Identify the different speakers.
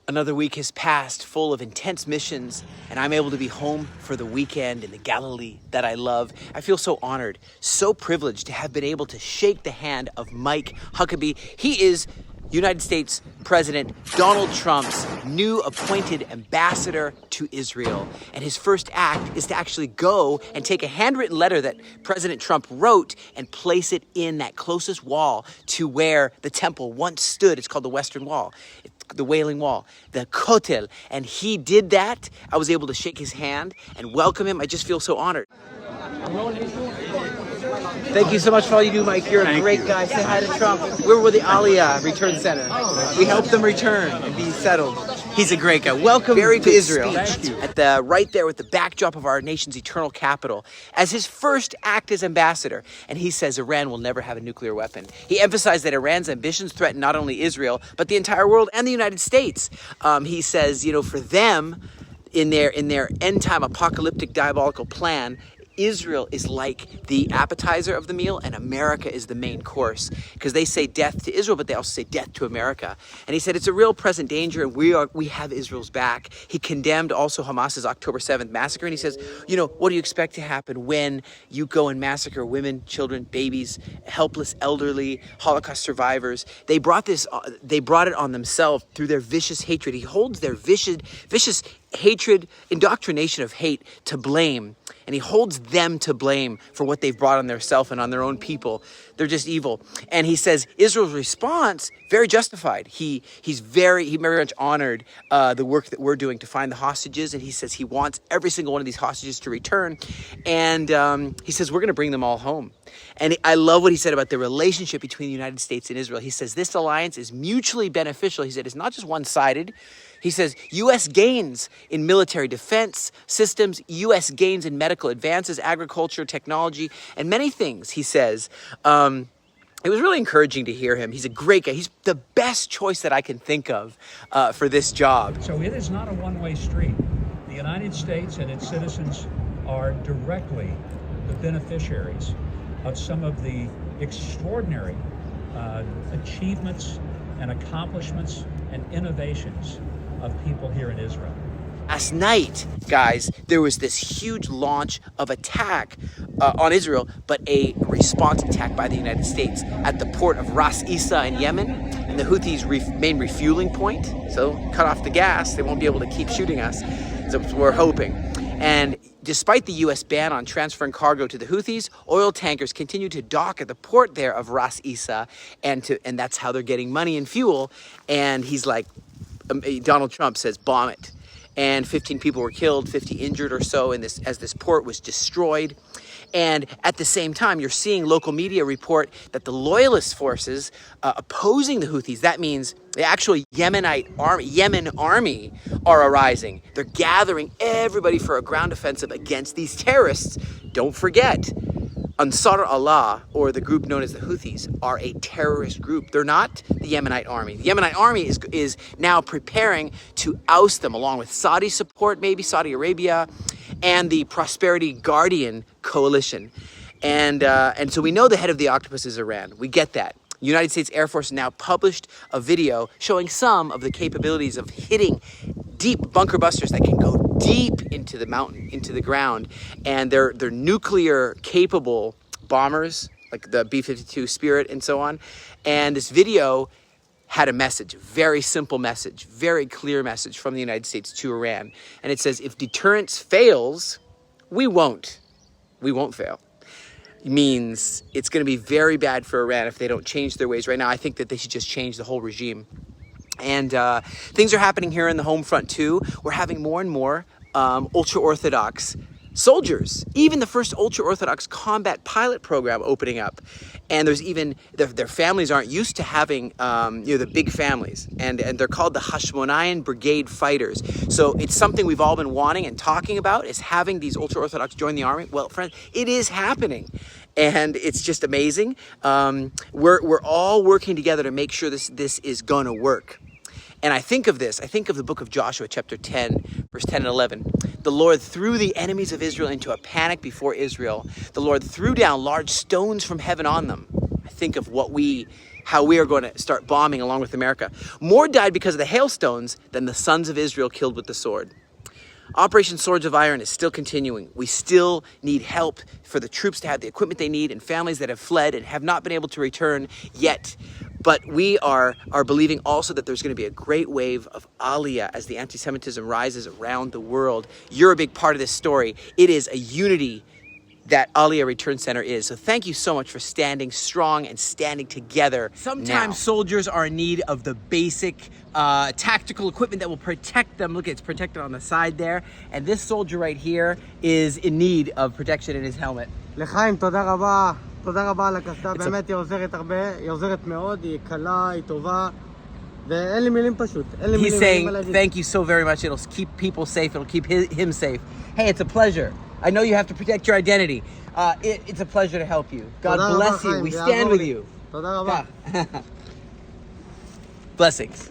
Speaker 1: Another week has passed full of intense missions, and I'm able to be home for the weekend in the Galilee that I love. I feel so honored, so privileged to have been able to shake the hand of Mike Huckabee. He is United States President Donald Trump's new appointed ambassador to Israel. And his first act is to actually go and take a handwritten letter that President Trump wrote and place it in that closest wall to where the temple once stood. It's called the Western Wall, the Wailing Wall, the Kotel. And he did that. I was able to shake his hand and welcome him. I just feel so honored. Thank you so much for all you do, Mike. You're a great guy. Say hi to Trump. We're with the Aliyah Return Center. We help them return and be settled. He's a great guy. Welcome to Israel. At the right there with the backdrop of our nation's eternal capital as his first act as ambassador. And he says Iran will never have a nuclear weapon. He emphasized that Iran's ambitions threaten not only Israel, but the entire world and the United States. He says, for them, in their end time apocalyptic diabolical plan, Israel is like the appetizer of the meal and America is the main course, because they say death to Israel, but they also say death to America. And he said it's a real present danger and we have Israel's back. He condemned also Hamas's October 7th massacre. And he says, what do you expect to happen when you go and massacre women, children, babies, helpless, elderly, Holocaust survivors? They brought it on themselves through their vicious hatred. He holds their vicious hatred, indoctrination of hate to blame. And he holds them to blame for what they've brought on themselves and on their own people. They're just evil. And he says Israel's response, very justified. He's very much honored the work that we're doing to find the hostages. And he says he wants every single one of these hostages to return. And he says we're going to bring them all home. And I love what he said about the relationship between the United States and Israel. He says this alliance is mutually beneficial. He said it's not just one-sided. He says U.S. gains in military defense systems, U.S. gains in medical advances, agriculture, technology, and many things, he says. It was really encouraging to hear him. He's a great guy. He's the best choice that I can think of for this job.
Speaker 2: So it is not a one-way street. The United States and its citizens are directly the beneficiaries of some of the extraordinary achievements and accomplishments and innovations of people here in Israel.
Speaker 1: Last night, guys, there was this huge launch of attack on Israel, but a response attack by the United States at the port of Ras Isa in Yemen, and the Houthis' main refueling point. So cut off the gas, they won't be able to keep shooting us. So we're hoping. And despite the U.S. ban on transferring cargo to the Houthis, oil tankers continue to dock at the port there of Ras Isa, and that's how they're getting money and fuel. And he's like, Donald Trump says, bomb it. And 15 people were killed, 50 injured or so as this port was destroyed. And at the same time, you're seeing local media report that the loyalist forces opposing the Houthis, that means the actual Yemen army are arising. They're gathering everybody for a ground offensive against these terrorists. Don't forget, Ansar Allah, or the group known as the Houthis, are a terrorist group. They're not the Yemenite army. The Yemenite army is now preparing to oust them, along with Saudi support, maybe Saudi Arabia, and the Prosperity Guardian coalition. And so we know the head of the octopus is Iran. We get that. United States Air Force now published a video showing some of the capabilities of hitting deep bunker busters that can go deep into the mountain, into the ground. And they're nuclear capable bombers, like the B-52 Spirit and so on. And this video had a message, a very simple message, very clear message from the United States to Iran. And it says, if deterrence fails, we won't fail. Means it's going to be very bad for Iran if they don't change their ways. Right now, I think that they should just change the whole regime. And things are happening here in the home front too. We're having more and more ultra-Orthodox soldiers, even the first ultra-Orthodox combat pilot program opening up. And there's even, their families aren't used to having, the big families. And they're called the Hashmonayan Brigade Fighters. So it's something we've all been wanting and talking about, is having these ultra-Orthodox join the army. Well, friends, it is happening. And it's just amazing. We're all working together to make sure this is going to work. And I think of the book of Joshua, chapter 10, verse 10 and 11. The Lord threw the enemies of Israel into a panic before Israel. The Lord threw down large stones from heaven on them. I think of what we how we are going to start bombing along with America. More died because of the hailstones than the sons of Israel killed with the sword. Operation Swords of Iron is still continuing. We still need help for the troops to have the equipment they need and families that have fled and have not been able to return yet. But we are believing also that there's going to be a great wave of Aliyah as the anti-Semitism rises around the world. You're a big part of this story. It is a unity that Aliyah Return Center is. So thank you so much for standing strong and standing together. Sometimes soldiers are in need of the basic tactical equipment that will protect them. Look, it's protected on the side there. And this soldier right here is in need of protection in his helmet.
Speaker 3: לחיים, תודה רבה. תודה רבה על הקסדה. באמת היא עוזרת הרבה, היא עוזרת מאוד, היא קלה, היא טובה. ואין לי מילים פשוט.
Speaker 1: He's saying, thank you so very much. It'll keep people safe. It'll keep him safe. Hey, it's a pleasure. I know you have to protect your identity. It's a pleasure to help you. God bless you. We stand with you.
Speaker 3: תודה רבה.
Speaker 1: Blessings.